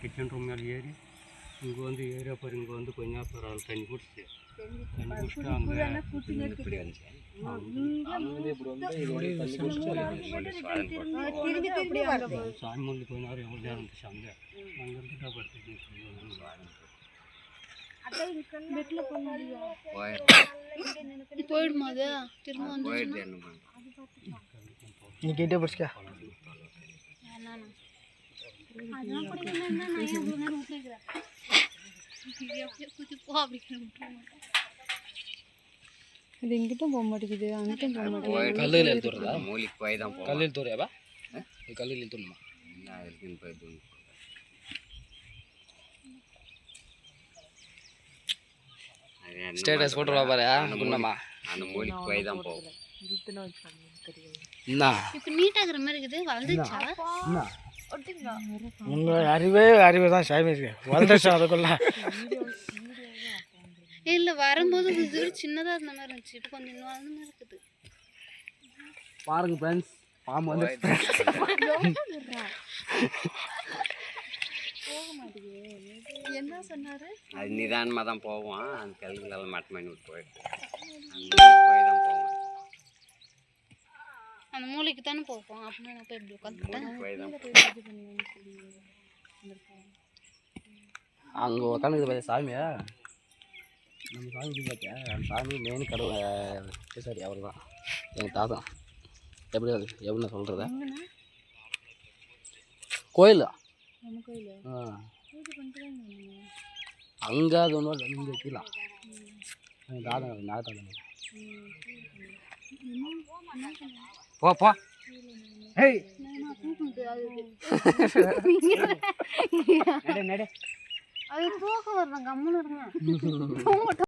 Kitchen room மேலே ஏறி இங்கே வந்து ஏரியா பாரு, இங்கே வந்து கொஞ்ச நேரம் ஒரு ஆள் தண்ணி குடிச்சிட்டு அங்கே இப்படி வந்துச்சு. சாமி மல்லி கொஞ்ச நேரம் எவ்வளோ நேரம் இருந்துச்சு அங்கே இருந்துட்டா படுத்து போயிடுமா அது திரும்ப வந்து நீ கேட்டே பிடிச்சிக்க இது இங்கிட்டும் போக மாட்டேங்குது அங்கிட்டும் போக மாட்டேங்குது. கல்லில் எழுத்துறதா மூலிக்கு போய் தான் போகும். கல்லில் தூரியாவா கல்லில் எழுத்துணுமா அதுக்குன்னு போய் தூண் ஸ்டேட்டஸ் போட்டுருவா பாரு குண்டம்மா அந்த மூலிக்கு போய் தான் போகும். என்ன இப்போ நீட்டாகிற மாதிரி இருக்குது வளர்ந்துச்சா உங்கள் அறிவே தான் சாமி வளர்ந்துச்சு அதுக்குள்ள இல்லை வரும்போது இது சின்னதாக இருந்த மாதிரி இருந்துச்சு இப்போ கொஞ்சம் இன்னும் வளர்ந்த மாதிரி இருக்குது. பாருங்க ஃப்ரெண்ட்ஸ் பாம்பு வந்து என்ன சொன்னாரு அது நிதானமாக தான் போவான். அந்த கல்லுகளெல்லாம் மட்டம் பண்ணி விட்டு போயிட்டு போய் தான் போவான். அந்த மூளைக்கு தானே போவோம் அப்படின்னா நான் போய் இப்படி உட்காந்துட்டேன் போய் தான் அங்கே உட்காந்துக்குது பார்த்தியா சாமியா நம்ம சாமி பார்த்தியா அந்த சாமி மெயின் கடவுள் சரி அவர் தான் எங்கள் தாத்தா. எப்படி அது எப்படின்னு சொல்கிறத கோயில் அங்கே அது ஒன்று இங்கே வைக்கலாம் தாத்தா நாத்தாத்தா போ போ ஏய் அது தூக்கம் வரணும் கம்முன்னு இருங்க